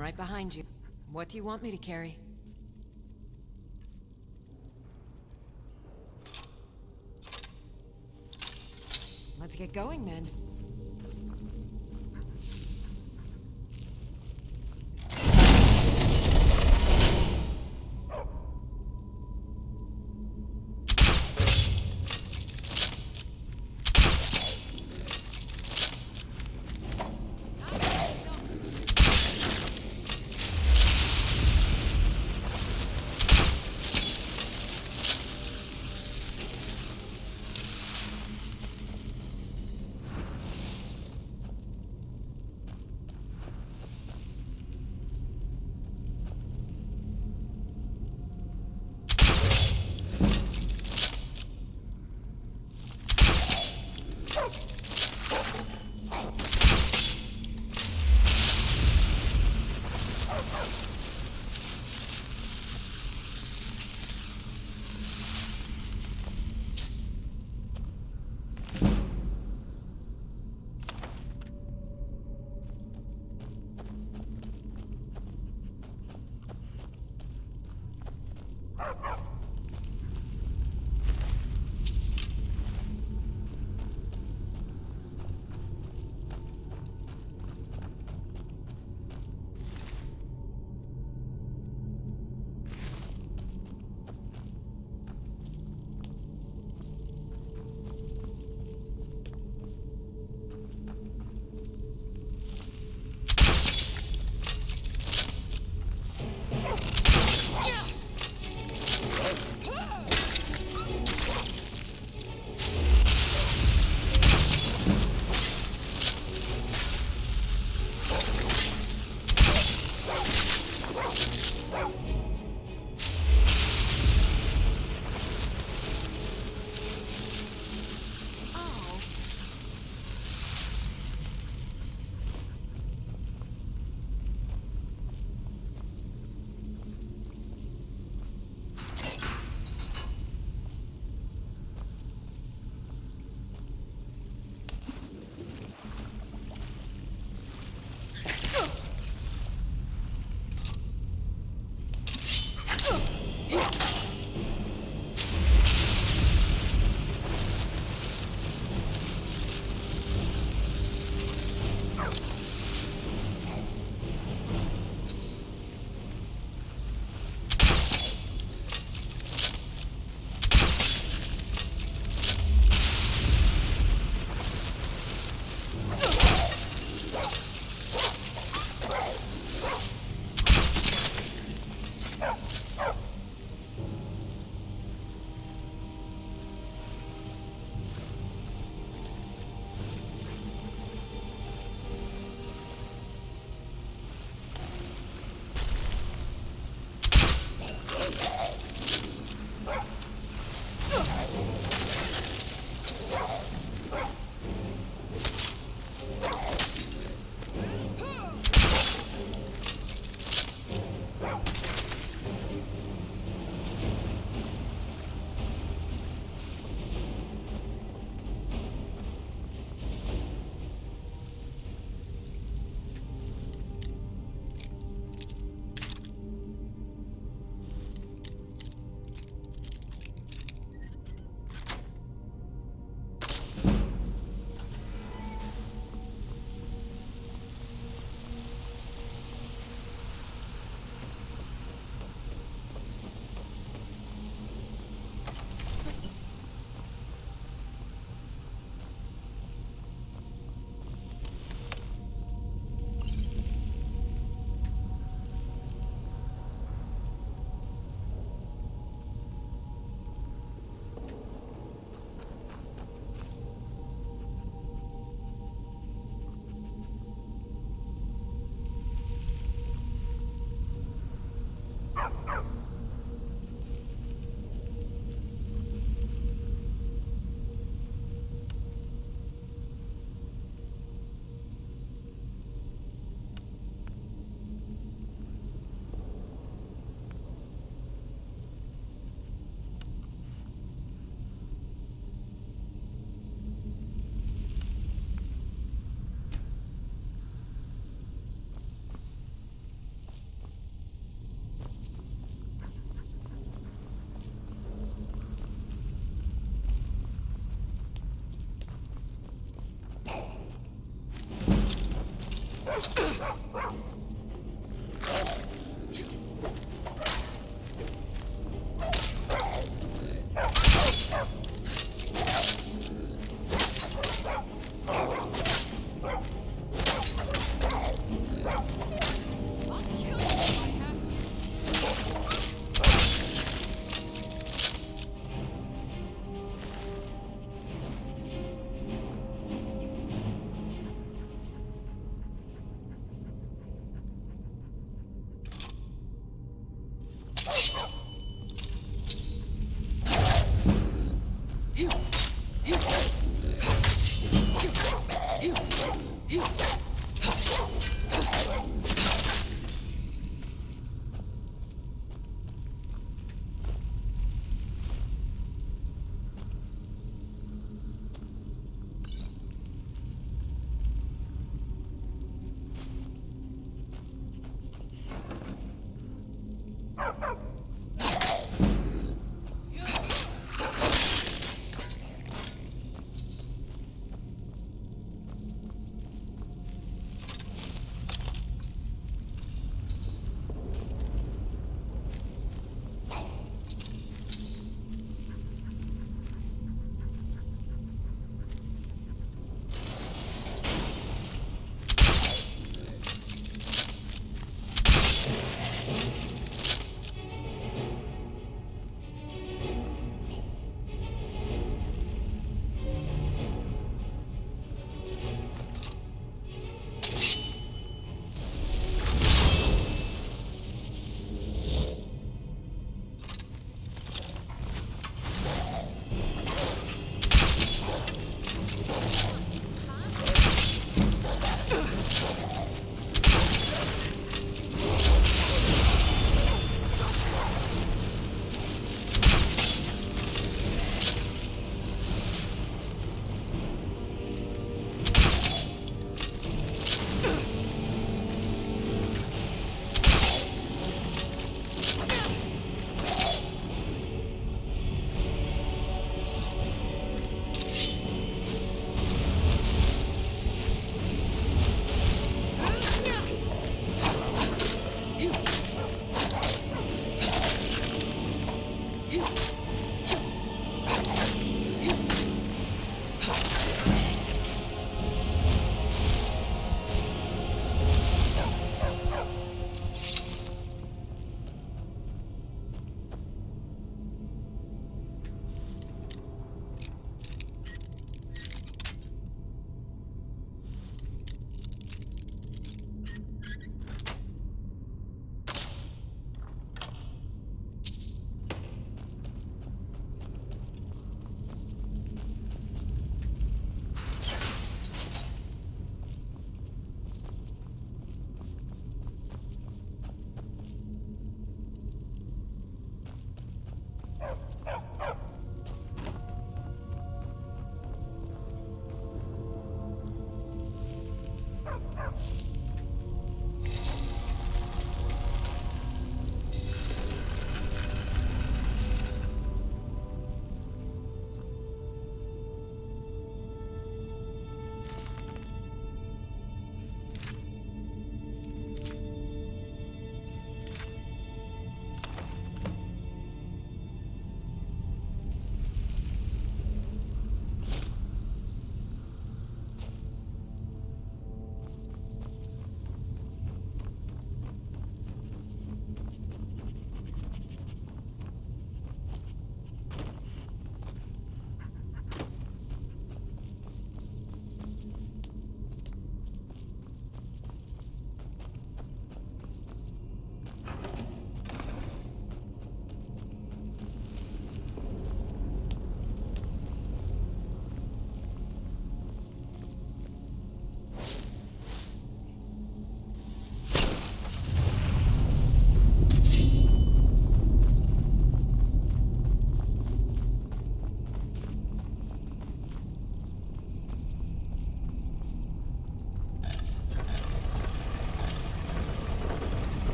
I'm right behind you. What do you want me to carry? Let's get going then.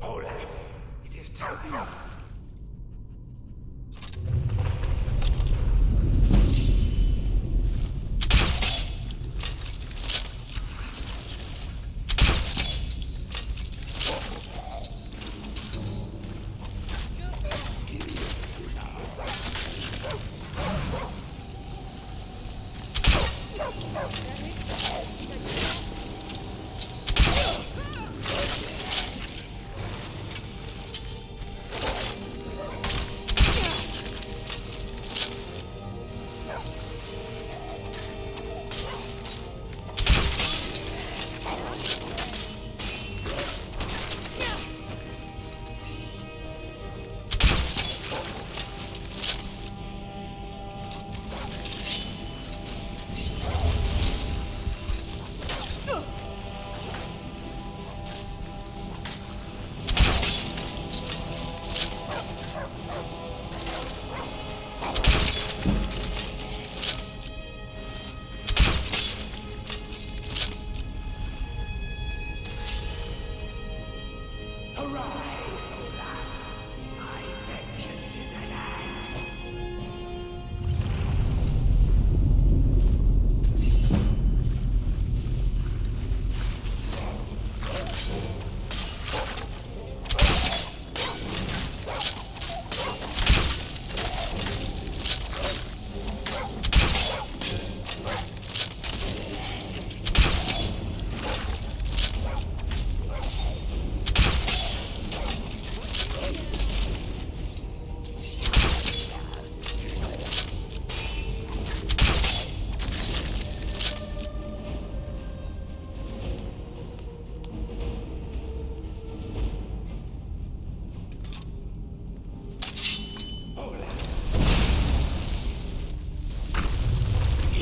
Olaf, it is time. Arise, Olaf. My vengeance is at hand.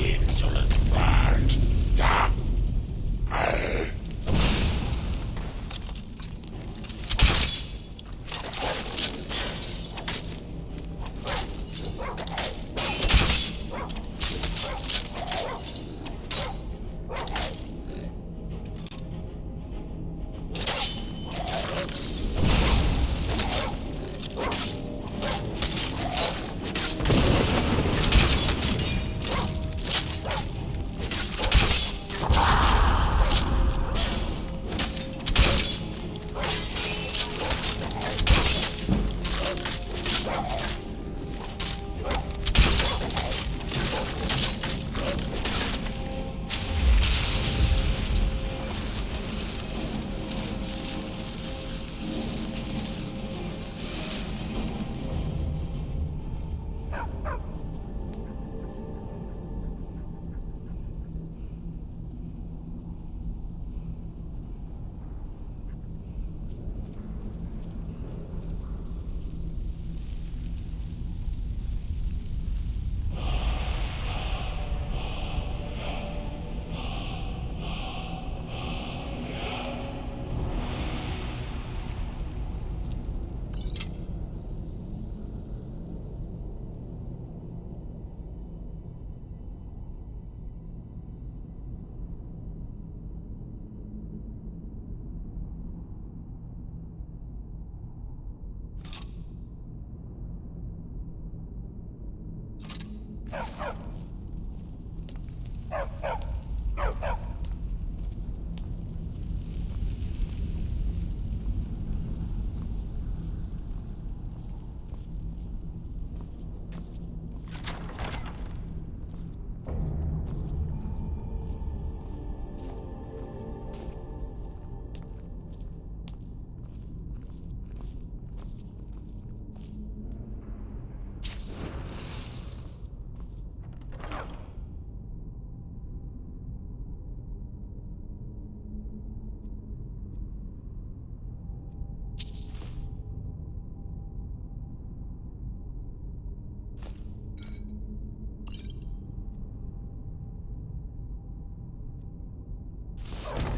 Insolent bird.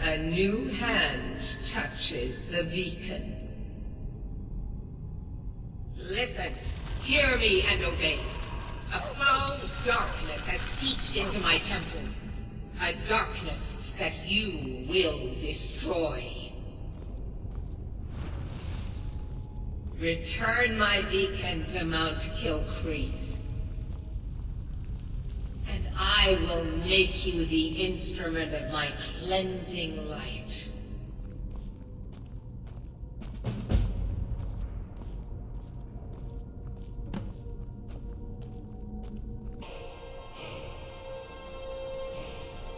A new hand touches the beacon. Listen, hear me and obey. A foe Darkness has seeped into my temple. A darkness that you will destroy. Return my beacon to Mount Kilcreath, and I will make you the instrument of my cleansing light.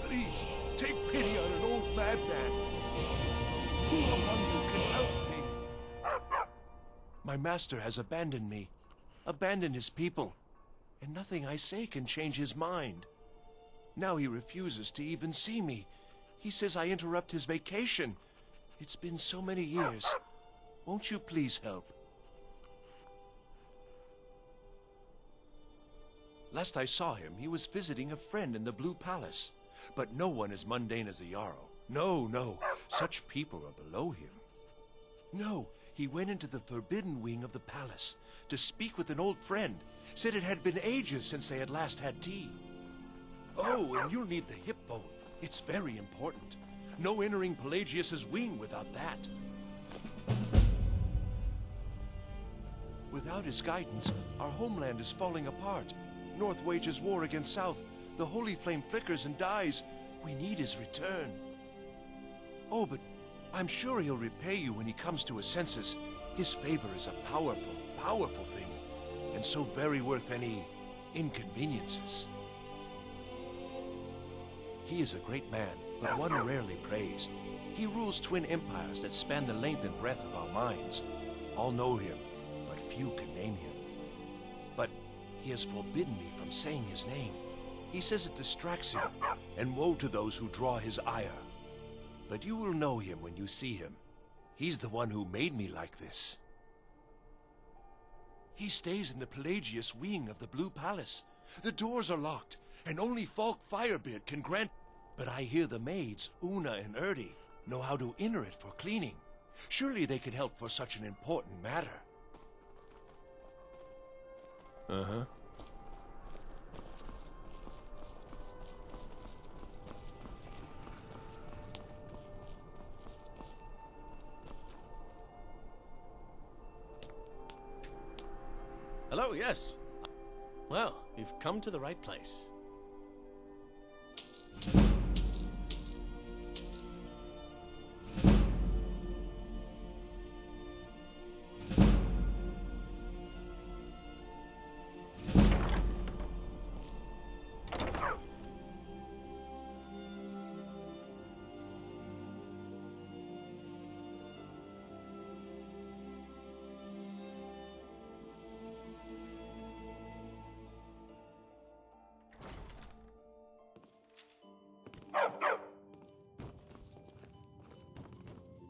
Please, take pity on an old madman. Who among you can help me? My master has abandoned me, abandoned his people, and nothing I say can change his mind. Now he refuses to even see me. He says I interrupt his vacation. It's been so many years. Won't you please help? Last I saw him, he was visiting a friend in the Blue Palace. But no one as mundane as a Jarl. No, no. Such people are below him. No, he went into the forbidden wing of the palace to speak with an old friend. Said it had been ages since they had last had tea. Oh, and you'll need the hip bone. It's very important. No entering Pelagius's wing without that. Without his guidance, our homeland is falling apart. North wages war against South. The holy flame flickers and dies. We need his return. Oh, but I'm sure he'll repay you when he comes to his senses. His favor is a powerful, powerful thing, and so very worth any inconveniences. He is a great man, but one rarely praised. He rules twin empires that span the length and breadth of our minds. All know him, but few can name him. But he has forbidden me from saying his name. He says it distracts him, and woe to those who draw his ire. But you will know him when you see him. He's the one who made me like this. He stays in the Pelagius wing of the Blue Palace. The doors are locked, and only Falk Firebeard can grant... But I hear the maids, Una and Erdi, know how to enter it for cleaning. Surely they can help for such an important matter. Uh-huh. Hello, yes. Well, you've come to the right place.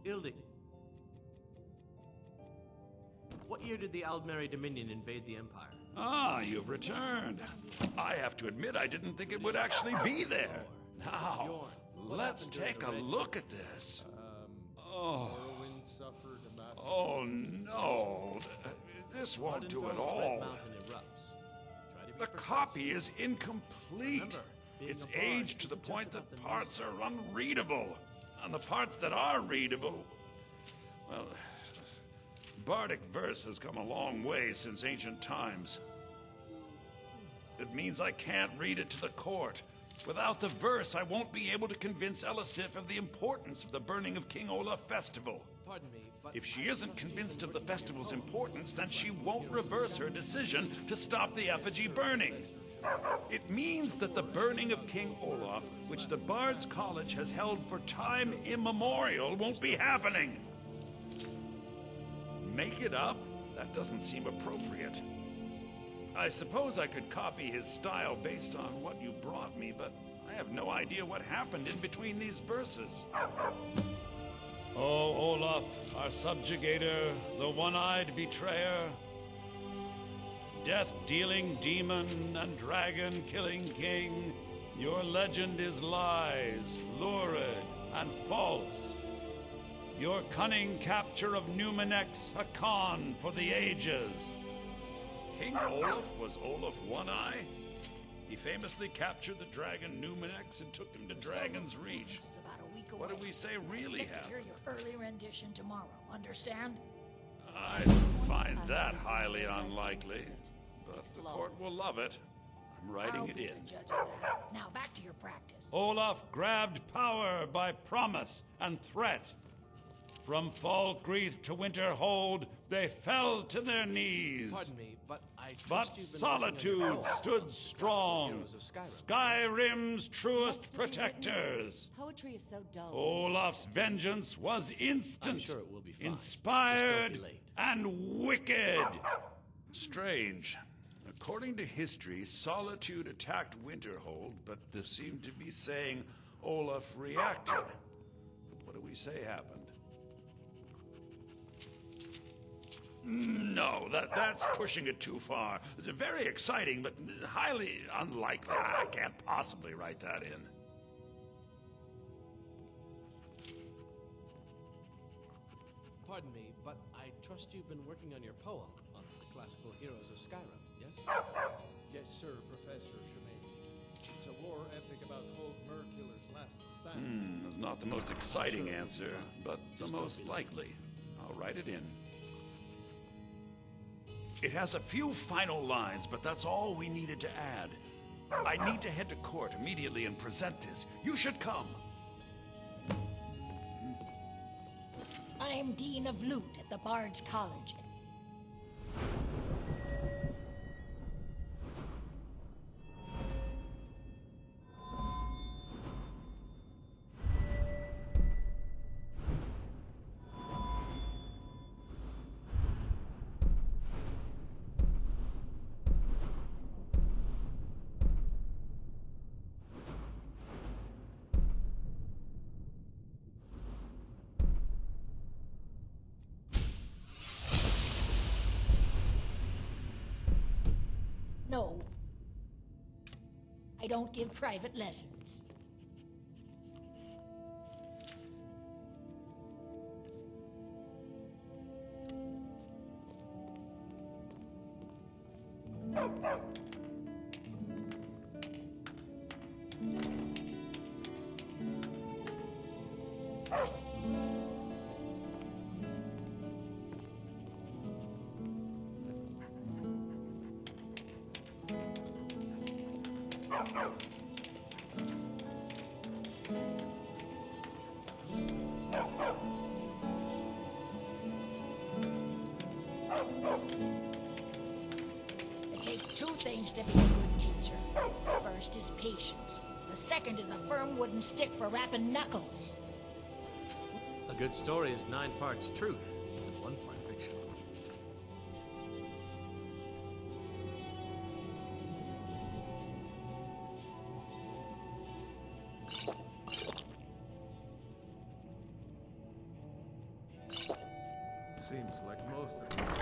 Ildi. What year did the Aldmeri Dominion invade the Empire? Ah, you've returned. I have to admit I didn't think it would actually be there. Now, let's take a look at this. Oh no. This won't do at all. The copy is incomplete. It's aged to the point that parts are unreadable. And the parts that are readable, well, Bardic verse has come a long way since ancient times. It means I can't read it to the court. Without the verse, I won't be able to convince Elisif of the importance of the burning of King Olaf festival. Pardon me, but If she isn't convinced of the festival's importance, then she won't reverse her decision to stop the effigy burning. It means that the burning of King Olaf, which the Bard's College has held for time immemorial, won't be happening. Make it up? That doesn't seem appropriate. I suppose I could copy his style based on what you brought me, but I have no idea what happened in between these verses. Oh, Olaf, our subjugator, the one-eyed betrayer, death-dealing demon and dragon-killing king, your legend is lies, lurid, and false. Your cunning capture of Numenex, a con for the ages. King Olaf was Olaf One-Eye? famously captured the dragon Numenex and took him to Dragon's Reach. Is about a week What away. do we say really Expect to hear happened? your early rendition tomorrow. Understand? I find that highly unlikely, but the court will love it. I'm writing I'll it be in. the judge of that. Now back to your practice. Olaf grabbed power by promise and threat. From Falkreath to Winterhold, they fell to their knees. Pardon me, but I But trust you've been solitude working on your stood poem, strong. Heroes of Skyrim. Skyrim's truest Must have been written. protectors. Poetry is so dull. Olaf's vengeance was instant, I'm sure it will be fine. inspired, Just don't be late. and wicked. Strange. According to history, Solitude attacked Winterhold, but this seemed to be saying Olaf reacted. What do we say happened? No, that's pushing it too far. It's very exciting, but highly unlikely. I can't possibly write that in. Pardon me, but I trust you've been working on your poem on the classical heroes of Skyrim, yes? Yes, sir, Professor Tremaine. It's a war epic about old Mercular's last stand. It's not the most exciting answer, but the most likely. I'll write it in. It has a few final lines, but that's all we needed to add. I need to head to court immediately and present this. You should come. I'm Dean of Lute at the Bard's College. No. I don't give private lessons. It takes two things to be a good teacher. The first is patience. The second is a firm wooden stick for rapping knuckles. A good story is 9 parts truth and 1 part fiction. Seems like most of us.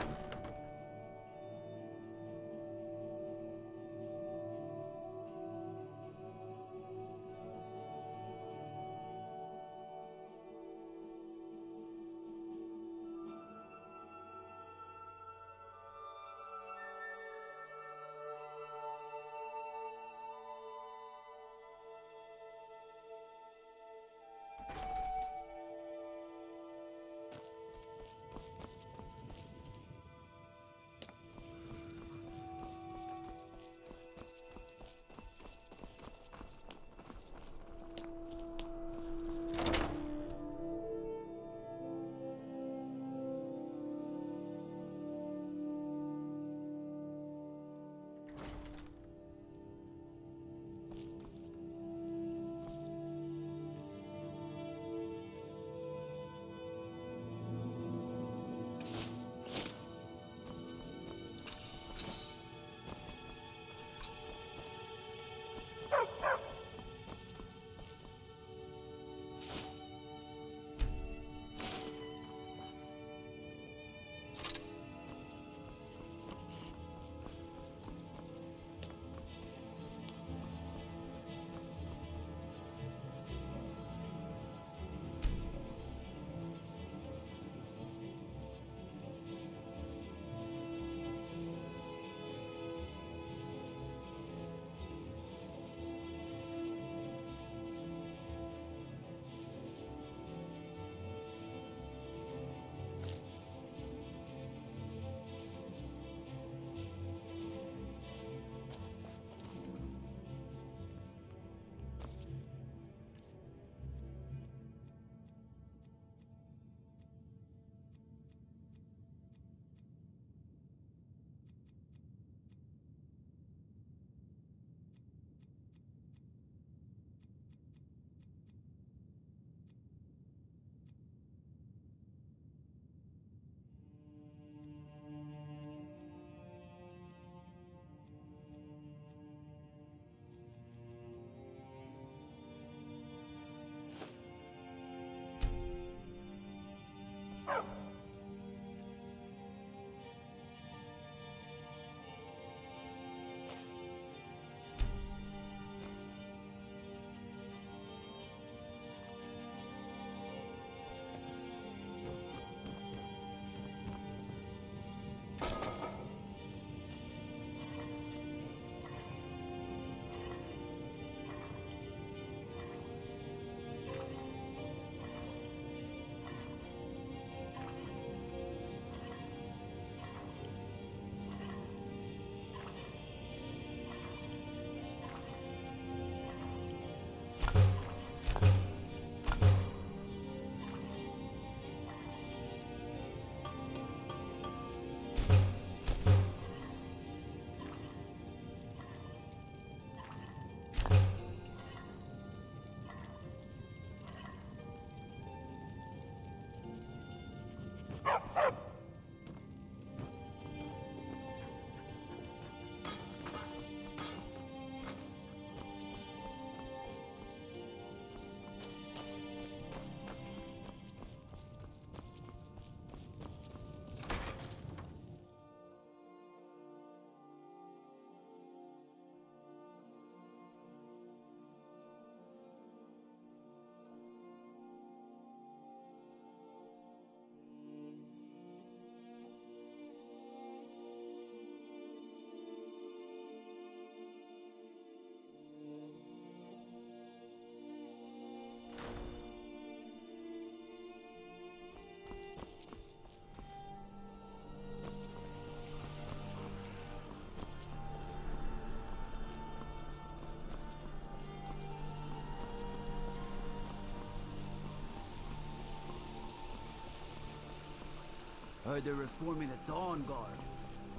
Heard they're reforming the Dawn Guard.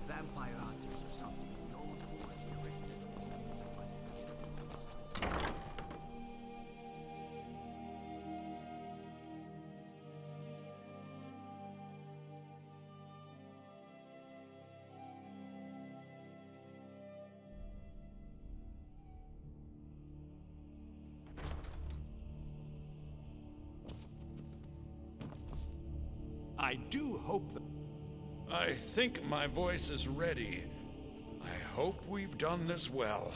Vampire hunters or something in the old fort they rifted. I do hope that... I think my voice is ready. I hope we've done this well.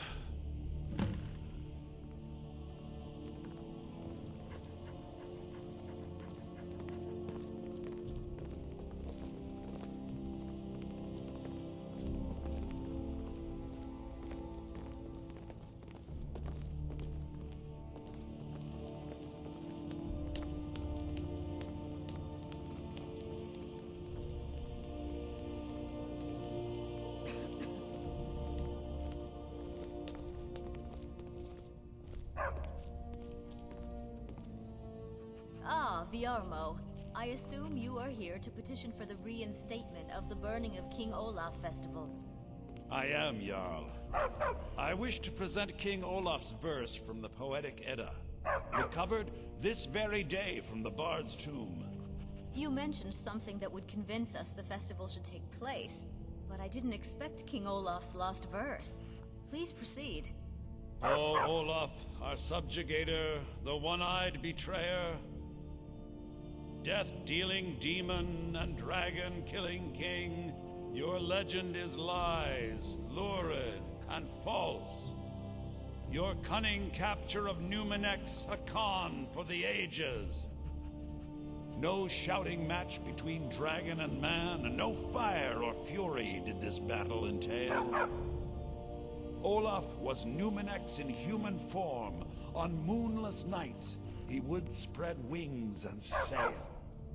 Ah, Viarmo. I assume you are here to petition for the reinstatement of the burning of King Olaf Festival. I am, Jarl. I wish to present King Olaf's verse from the Poetic Edda, recovered this very day from the Bard's tomb. You mentioned something that would convince us the festival should take place, but I didn't expect King Olaf's lost verse. Please proceed. O Olaf, our subjugator, the one-eyed betrayer, death-dealing demon and dragon-killing king, your legend is lies, lurid, and false. Your cunning capture of Numenex, a con for the ages. No shouting match between dragon and man, and no fire or fury did this battle entail. Olaf was Numenex in human form. On moonless nights, he would spread wings and sail.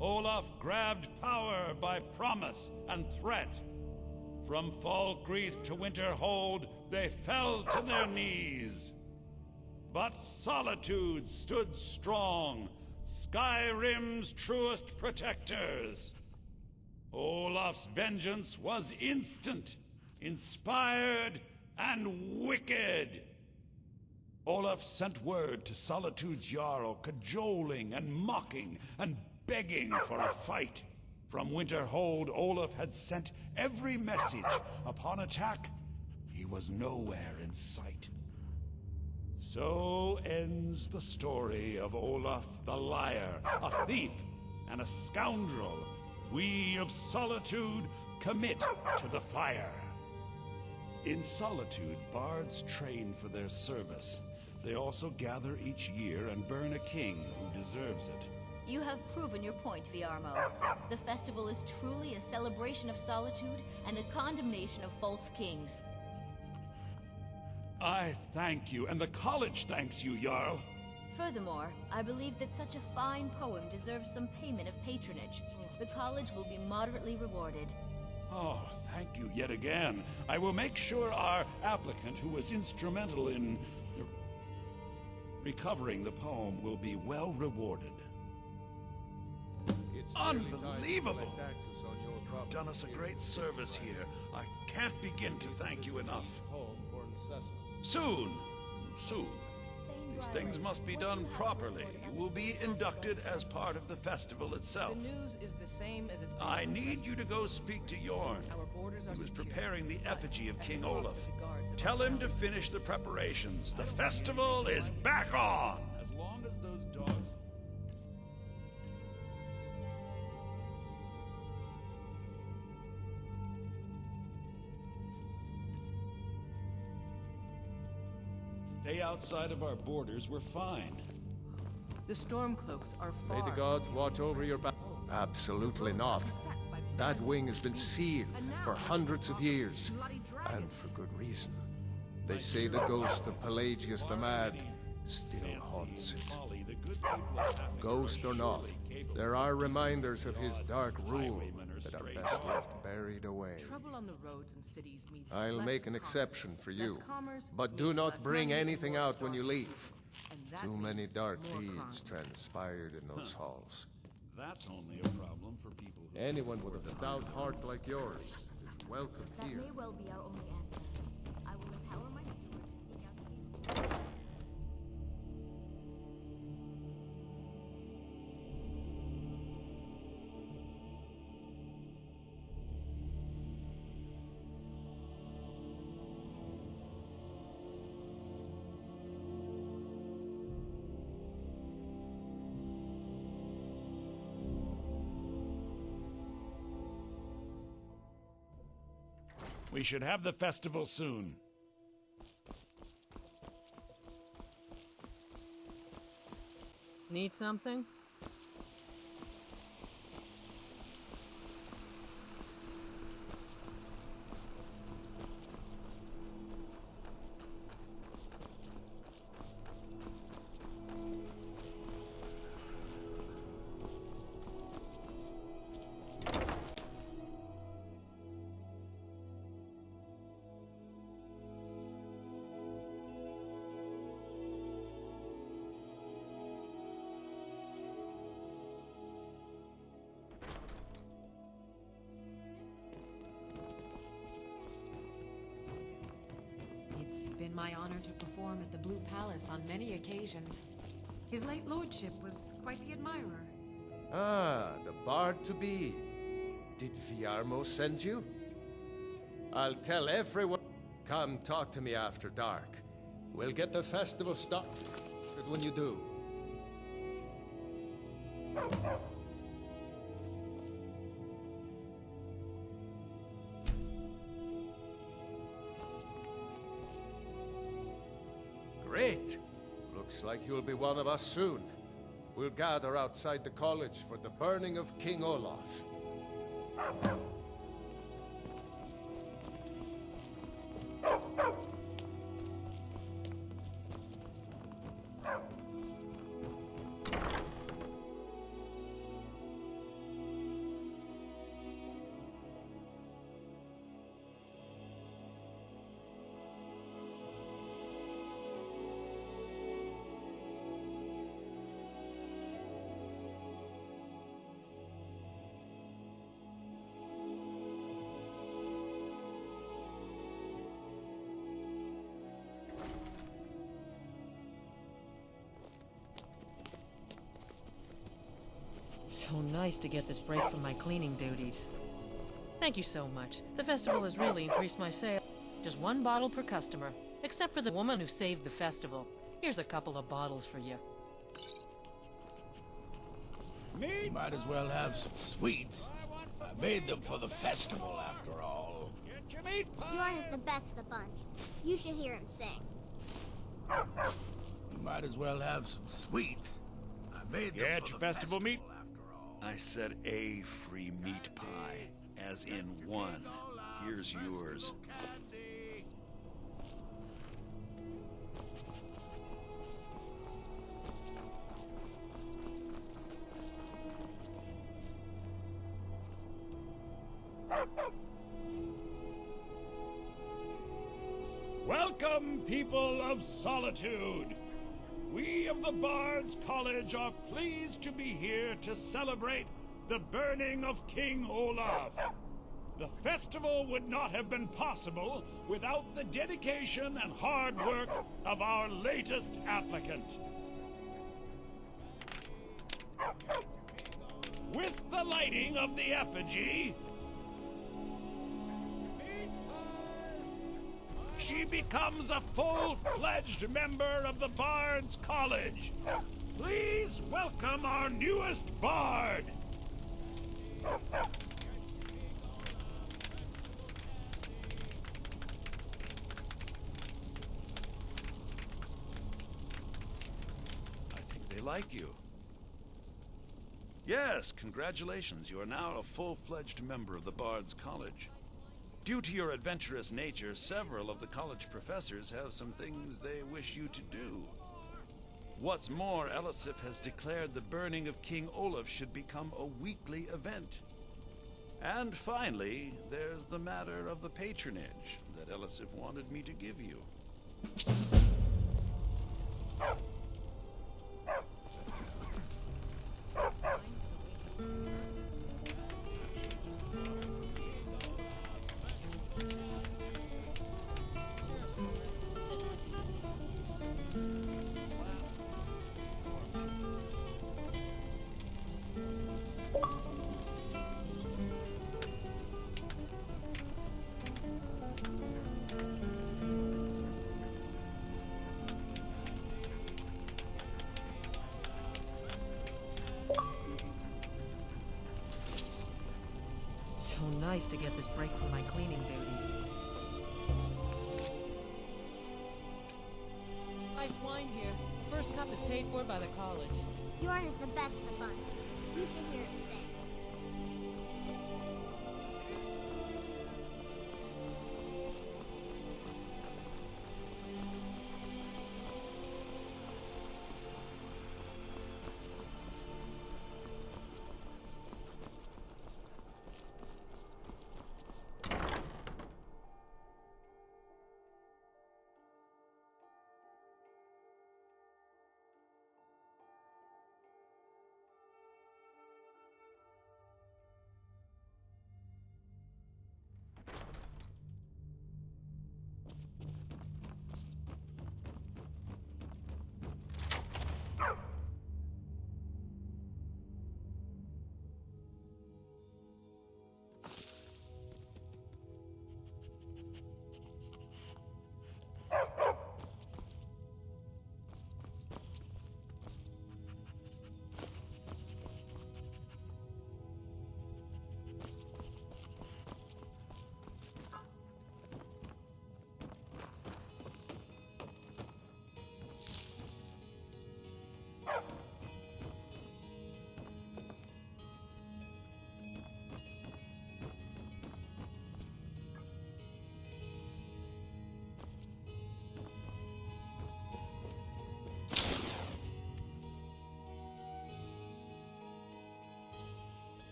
Olaf grabbed power by promise and threat. From Falkreath to Winterhold, they fell to their knees. But Solitude stood strong, Skyrim's truest protectors. Olaf's vengeance was instant, inspired, and wicked. Olaf sent word to Solitude's Jarl, cajoling and mocking and begging for a fight. From Winterhold, Olaf had sent every message. Upon attack, he was nowhere in sight. So ends the story of Olaf the Liar, a thief and a scoundrel, we of Solitude commit to the fire. In Solitude, bards train for their service. They also gather each year and burn a king who deserves it. You have proven your point, Viarmo. The festival is truly a celebration of solitude and a condemnation of false kings. I thank you, and the college thanks you, Jarl. Furthermore, I believe that such a fine poem deserves some payment of patronage. The college will be moderately rewarded. Oh, thank you yet again. I will make sure our applicant, who was instrumental in recovering the poem, will be well rewarded. It's Unbelievable! taxes on your You've done us a great service here. I can't begin to thank you enough. home for an assessment. Soon. Soon. These things must be done properly. You will be inducted as part of the festival itself. The news is the same as it's been. I need you to go speak to Yorn. Our borders are He was secure, preparing the but effigy of at King the cost Olaf. of the guards of Tell our him to towns. finish the preparations. The festival is back on! As long as those dogs... Stay outside of our borders, we're fine. The Stormcloaks are far. May the gods watch over your back. Absolutely not. That wing has been sealed for hundreds of years, and for good reason. They say the ghost of Pelagius the Mad still haunts it. Ghost or not, there are reminders of his dark rule that are best left buried away. Trouble on the roads and cities means I'll less make an commerce. exception for you, Less commerce but do means not less bring money and anything more out when you starving. leave. And that Too means many dark more deeds crime. transpired in those halls. That's only a problem for people who... Anyone with a stout heart like yours is welcome That here. may well be our only answer. I will empower my steward to seek out the people. We should have the festival soon. Need something? It's been my honor to perform at the Blue Palace on many occasions. His late lordship was quite the admirer. Ah, the bard-to-be. Did Viarmo send you? I'll tell everyone. Come talk to me after dark. We'll get the festival started when you do. Great! Looks like you'll be one of us soon. We'll gather outside the college for the burning of King Olaf. So nice to get this break from my cleaning duties. Thank you so much. The festival has really increased my sale. Just one bottle per customer, except for the woman who saved the festival. Here's a couple of bottles for you. Me? Might as well have some sweets. I made them for the festival, after all. Get your meat pie! Bjorn is the best of the bunch. You should hear him sing. You might as well have some sweets. I made them Get for your the festival meat? after all. I said a free meat pie, as in one. Here's yours. Candy. Welcome, people of Solitude. We of the Bard's College are pleased to be here to celebrate the burning of King Olaf. The festival would not have been possible without the dedication and hard work of our latest applicant. With the lighting of the effigy, she becomes a full-fledged member of the Bard's College. Please welcome our newest Bard. I think they like you. Yes, congratulations. You are now a full-fledged member of the Bard's College. Due to your adventurous nature, several of the college professors have some things they wish you to do. What's more, Elisif has declared the burning of King Olaf should become a weekly event. And finally, there's the matter of the patronage that Elisif wanted me to give you. So nice to get this break from my cleaning duties. Nice wine here. First cup is paid for by the college. Bjorn is the best of the bunch. You should hear him sing.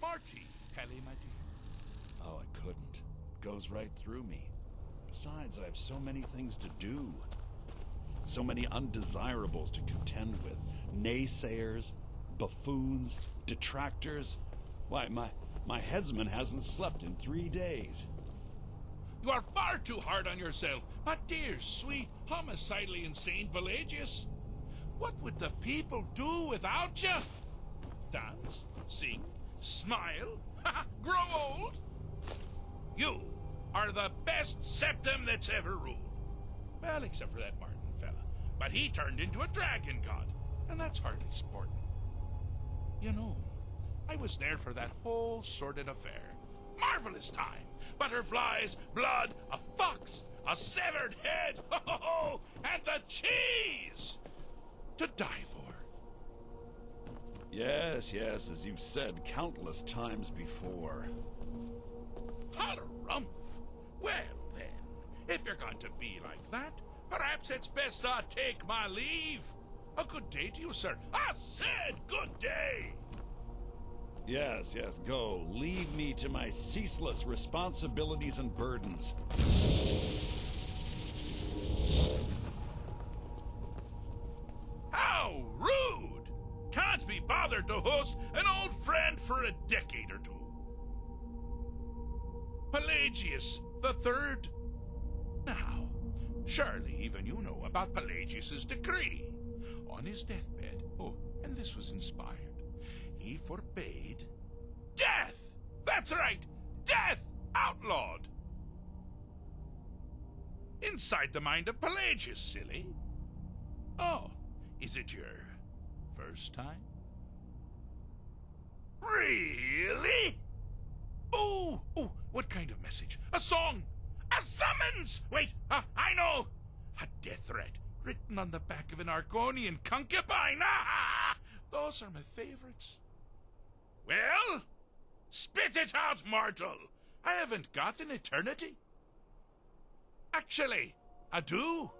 Marty! Kelly, my dear. Oh, I couldn't. It goes right through me. Besides, I have so many things to do. So many undesirables to contend with. Naysayers, buffoons, detractors. Why, my headsman hasn't slept in 3 days. You are far too hard on yourself, my dear, sweet, homicidally insane Pelagius. What would the people do without you? Dance, sing, smile, grow old? You are the best septum that's ever ruled. Well, except for that Martin fella. but he turned into a dragon god, and that's hardly sporting. You know, I was there for that whole sordid affair. Marvelous time. Butterflies, blood, a fox, a severed head, and the cheese to die for. Yes, yes, as you've said countless times before. Harumph. Well, then, if you're going to be like that, perhaps it's best I take my leave. A good day to you, sir. I said good day. Yes, yes, go. Leave me to my ceaseless responsibilities and burdens. How rude! Can't be bothered to host an old friend for a decade or two. Pelagius the Third. Now, surely even you know about Pelagius's decree. On his deathbed, and this was inspired, he forbade death! That's right! Death! Outlawed! Inside the mind of Pelagius, silly. Oh, is it your first time? Really? Oh, what kind of message? A song? A summons! Wait, I know! A death threat written on the back of an Argonian concubine! Those are my favorites. Well, spit it out, mortal! I haven't got an eternity. Actually, I do.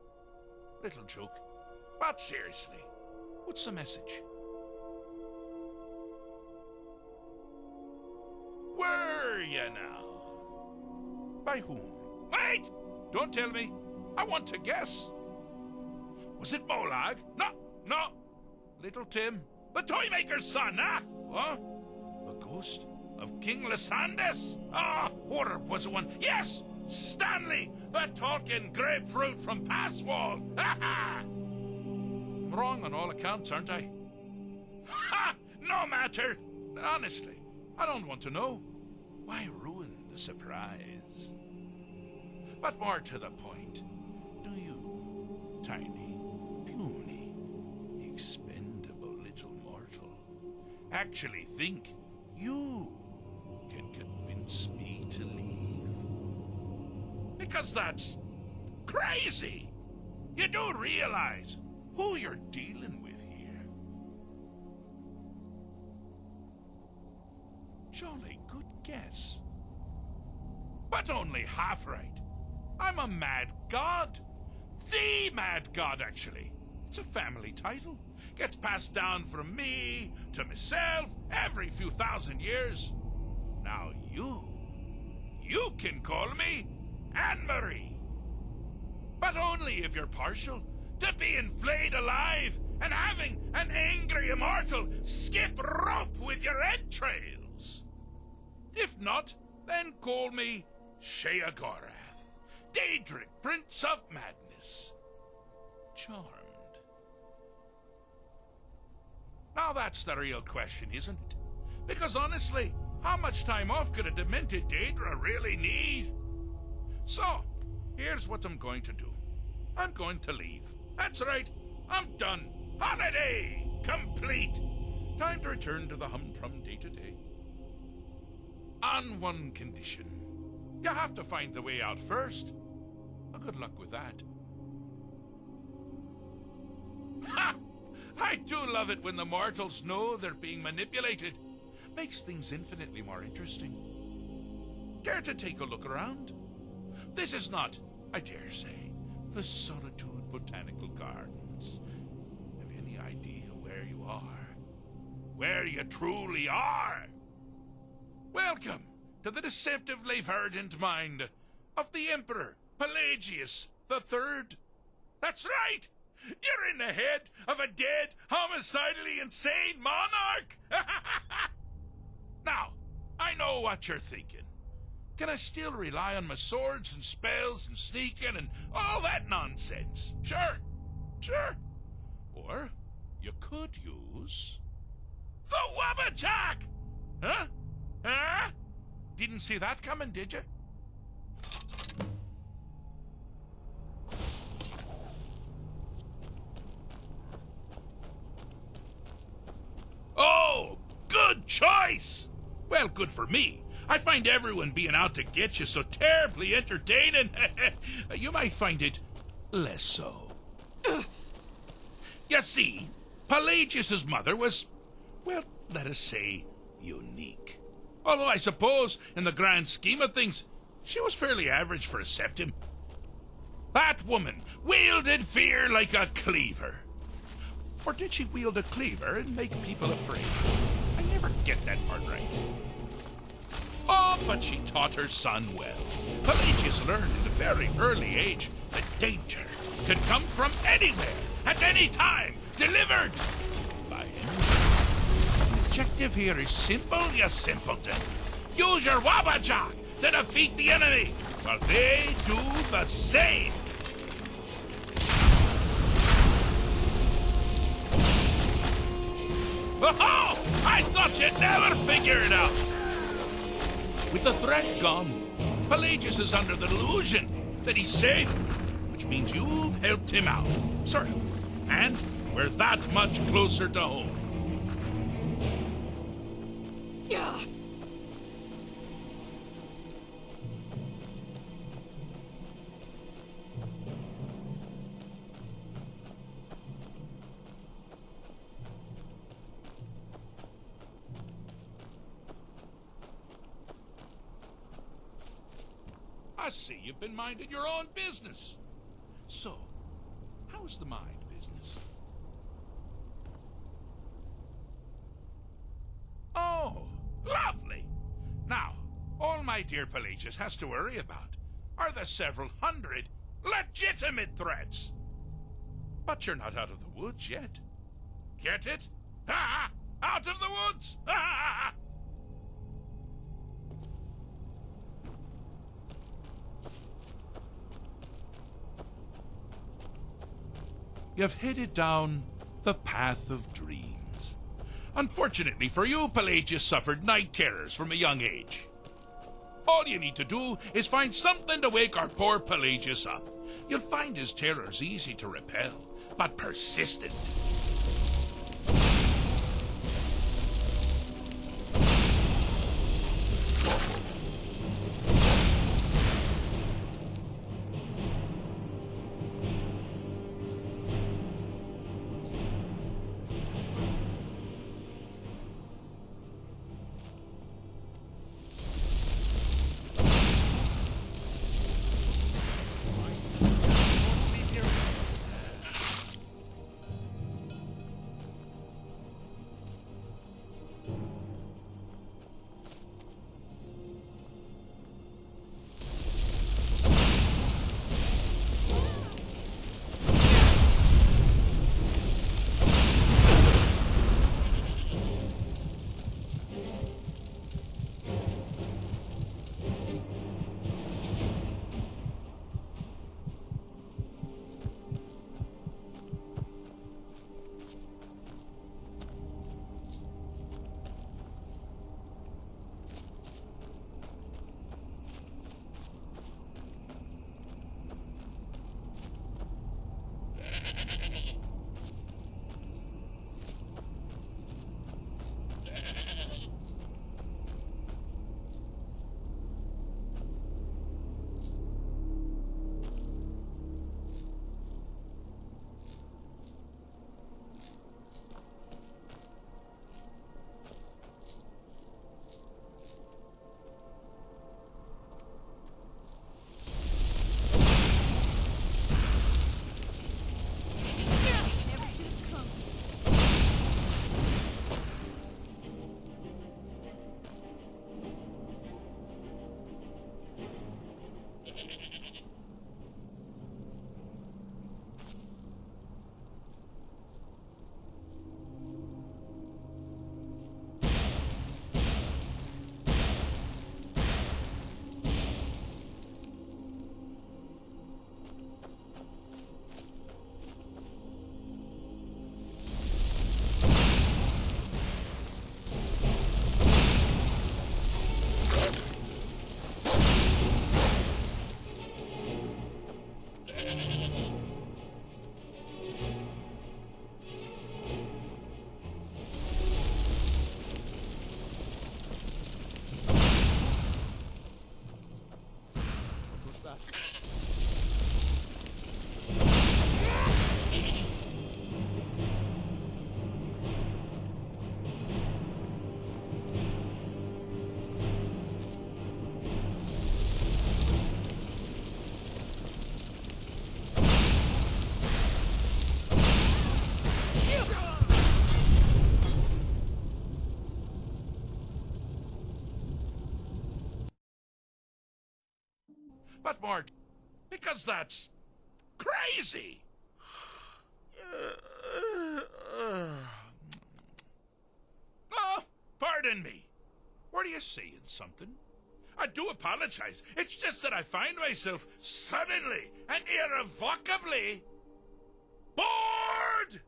Little joke. But seriously, what's the message? Were you now? By whom? Wait! Don't tell me. I want to guess. Was it Molag? No. Little Tim. The Toymaker's son, huh? Huh? The ghost of King Lysandas? What was the one? Yes! Stanley, the talking grapefruit from Passwall. I'm wrong on all accounts, aren't I? Ha! No matter. Honestly, I don't want to know. Why ruin the surprise? But more to the point, do you, tiny, puny, expendable little mortal, actually think you can convince me to leave? Because that's crazy. You do realize who you're dealing with here. Jolly good guess. But only half right. I'm a mad god. The mad god, actually. It's a family title. Gets passed down from me to myself every few thousand years. Now you can call me Anne-Marie. But only if you're partial to being flayed alive and having an angry immortal skip rope with your entrails. If not, then call me Sheogorath, Daedric Prince of Madness. Charmed. Now that's the real question, isn't it? Because honestly, how much time off could a demented Daedra really need? So, here's what I'm going to do. I'm going to leave. That's right, I'm done. Holiday complete. Time to return to the humdrum day-to-day. On one condition. You have to find the way out first. Well, good luck with that. Ha! I do love it when the mortals know they're being manipulated. Makes things infinitely more interesting. Care to take a look around? This is not, I dare say, the Solitude Botanical Gardens. Have you any idea where you are? Where you truly are? Welcome to the deceptively verdant mind of the Emperor Pelagius III. That's right! You're in the head of a dead, homicidally insane monarch! Now, I know what you're thinking. Can I still rely on my swords and spells and sneaking and all that nonsense? Sure. Or you could use the Wabbajack! Huh? Didn't see that coming, did you? choice! Well, good for me. I find everyone being out to get you so terribly entertaining. You might find it less so. You see, Pelagius's mother was, well, let us say, unique. Although I suppose, in the grand scheme of things, she was fairly average for a septim. That woman wielded fear like a cleaver. Or did she wield a cleaver and make people afraid? I never get that part right. Oh, but she taught her son well. Pelagius learned at a very early age that danger could come from anywhere, at any time, delivered by anyone. The objective here is simple, you simpleton. Use your Wabajak to defeat the enemy, while they do the same. Oh, I thought you'd never figure it out. With the threat gone, Pelagius is under the delusion that he's safe, which means you've helped him out, sort of. And we're that much closer to home. I see you've been minding your own business. So, how's the mind business? Oh, lovely. Now, all my dear Pelagius has to worry about are the several hundred legitimate threats. But you're not out of the woods yet. Get it? Ha! Out of the woods! Ha! You've headed down the path of dreams. Unfortunately for you, Pelagius suffered night terrors from a young age. All you need to do is find something to wake our poor Pelagius up. You'll find his terrors easy to repel, but persistent. more, because that's crazy. Oh, pardon me. Were you saying something? I do apologize. It's just that I find myself suddenly and irrevocably bored.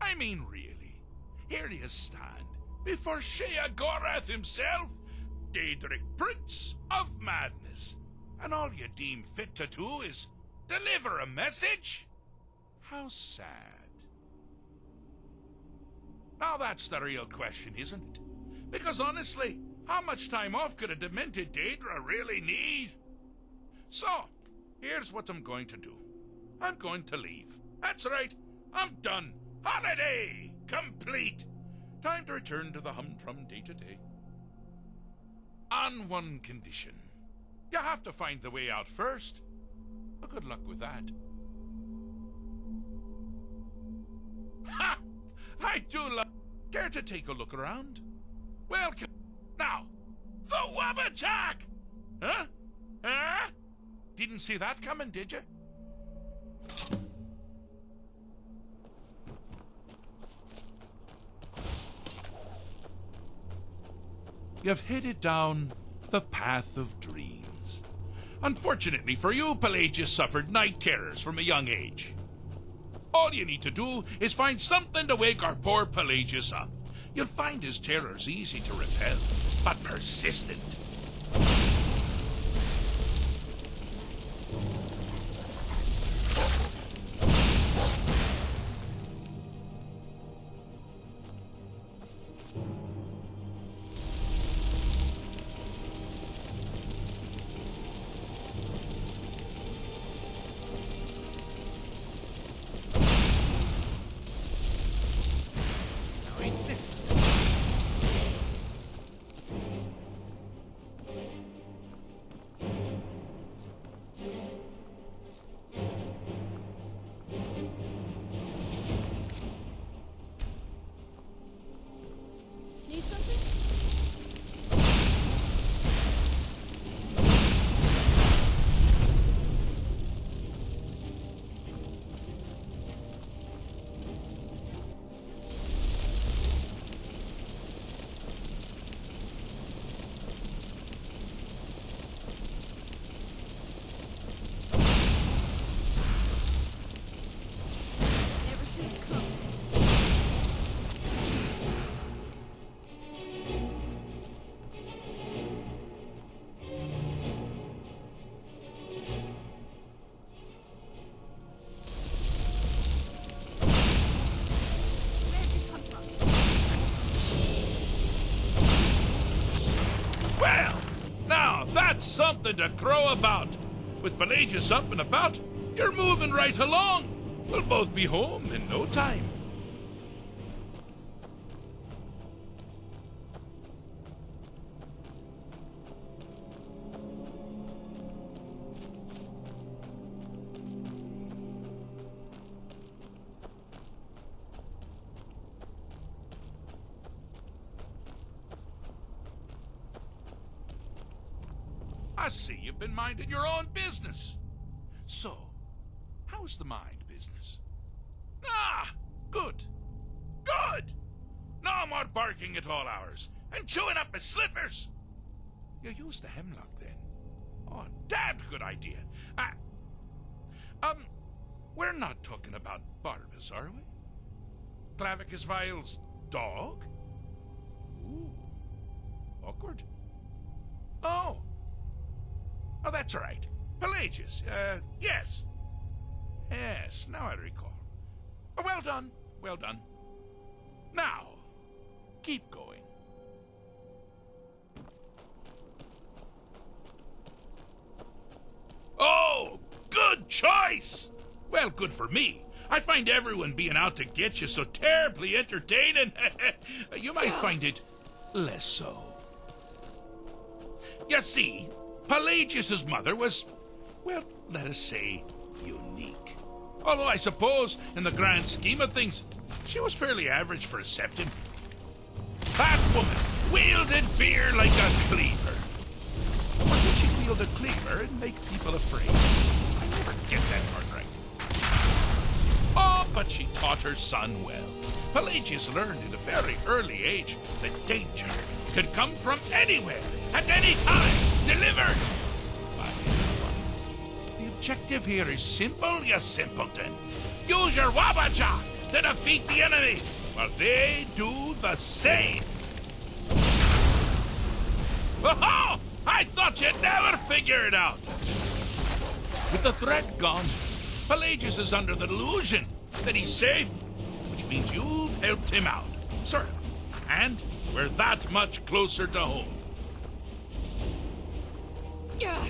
I mean, really, here you stand before Sheogorath himself, Daedric Prince of Madness, and all you deem fit to do is deliver a message? How sad. Now that's the real question, isn't it? Because honestly, how much time off could a demented Daedra really need? So, here's what I'm going to do. I'm going to leave. That's right, I'm done. Holiday complete. Time to return to the humdrum day-to-day. On one condition. You have to find the way out first. Well, good luck with that. Ha! I do love... Care to take a look around? Welcome. Now, the Wabbajack! Huh? Huh? Didn't see that coming, did you? You've headed down the path of dreams. Unfortunately for you, Pelagius suffered night terrors from a young age. All you need to do is find something to wake our poor Pelagius up. You'll find his terrors easy to repel, but persistent. That's something to crow about. With Pelagius up and about, you're moving right along. We'll both be home in no time. I see you've been minding your own business. So, how's the mind business? Ah, good. Good! No more barking at all hours and chewing up my slippers. You use the hemlock then. Oh, damned good idea. We're not talking about Barbas, are we? Clavicus Vile's dog? Ooh, awkward. Oh, that's right. Pelagius, yes. Yes, now I recall. Well done, well done. Now, keep going. Oh, good choice! Well, good for me. I find everyone being out to get you so terribly entertaining. You might find it less so. You see, Pelagius's mother was, well, let us say, unique. Although I suppose, in the grand scheme of things, she was fairly average for a septon. That woman wielded fear like a cleaver. What did she wield a cleaver and make people afraid. I never get that part right. Oh, but she taught her son well. Pelagius learned at a very early age that danger could come from anywhere, at any time, delivered by anyone. The objective here is simple, you simpleton. Use your Wabajak to defeat the enemy, while they do the same. Oh, I thought you'd never figure it out. With the threat gone, Pelagius is under the delusion that he's safe, which means you've helped him out, sort of. And we're that much closer to home. Yeah.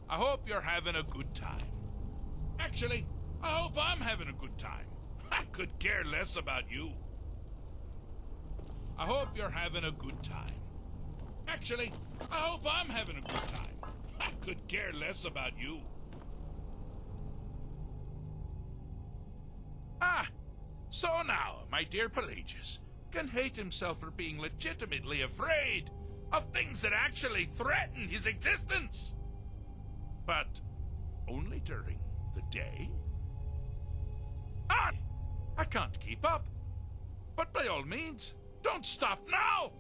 I hope you're having a good time. Actually, I hope I'm having a good time. I could care less about you. I hope you're having a good time. Actually, I hope I'm having a good time. I could care less about you. Ah, so now, my dear Pelagius can hate himself for being legitimately afraid of things that actually threaten his existence. But only during the day? I can't keep up. But by all means, don't stop now!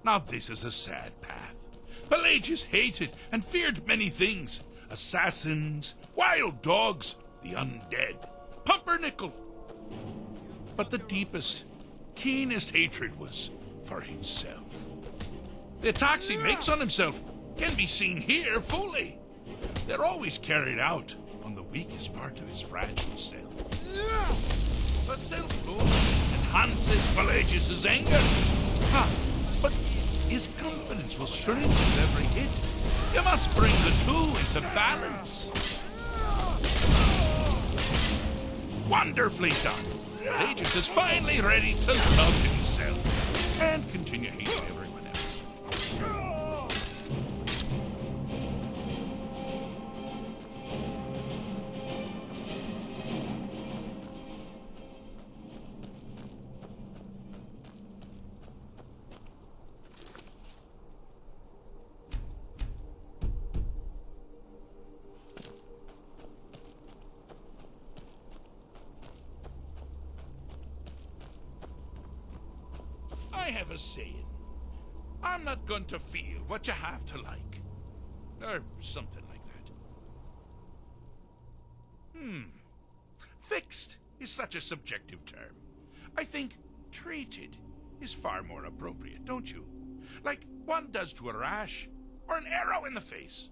Now this is a sad path. Pelagius hated and feared many things. Assassins, wild dogs, the undead, pumpernickel. But the deepest, keenest hatred was for himself. The attacks he makes on himself can be seen here fully. They're always carried out on the weakest part of his fragile self. The self-loathing enhances Pelagius' anger. But his confidence will shrink with every hit. You must bring the two into balance. Wonderfully done. Pelagius is finally ready to love himself and continue hating everyone else. I have a saying. I'm not going to feel what you have to like. Or something like that. Fixed is such a subjective term. I think treated is far more appropriate, don't you? Like one does to a rash or an arrow in the face.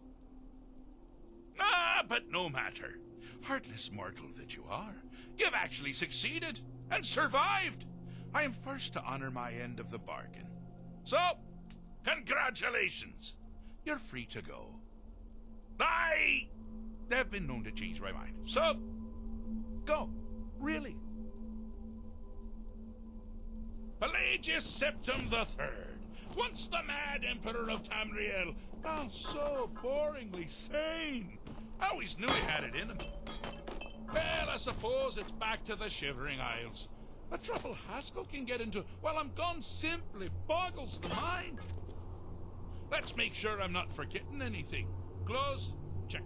But no matter. Heartless mortal that you are, you've actually succeeded and survived. I am first to honor my end of the bargain. So, congratulations. You're free to go. I have been known to change my mind. So, go. Really. Pelagius Septim III, once the mad Emperor of Tamriel, now so boringly sane. I always knew he had it in him. Well, I suppose it's back to the Shivering Isles. The trouble Haskell can get into while I'm gone simply boggles the mind. Let's make sure I'm not forgetting anything. Clothes? Check.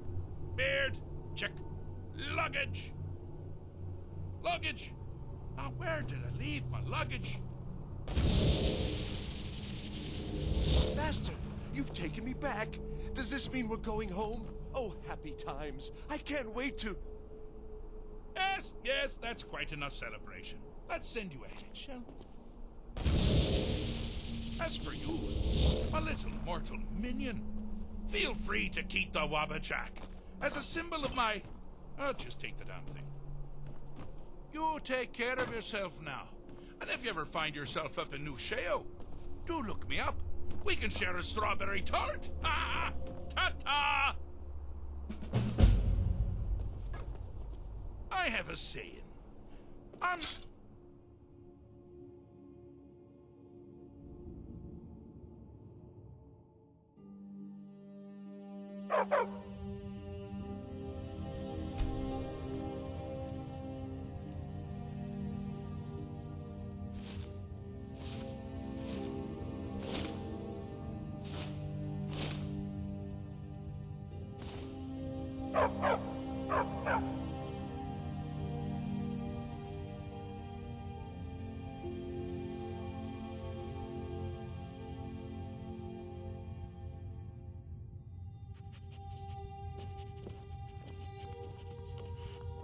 Beard? Check. Luggage? Luggage? Now, where did I leave my luggage? Master, you've taken me back. Does this mean we're going home? Oh, happy times. I can't wait to... Yes, that's quite enough celebration. Let's send you ahead, shall we? As for you, my little mortal minion, feel free to keep the Wabajak as a symbol of my... just take the damn thing. You take care of yourself now. And if you ever find yourself up in New Sheo, do look me up. We can share a strawberry tart. Ta-ta! I have a saying. I'm...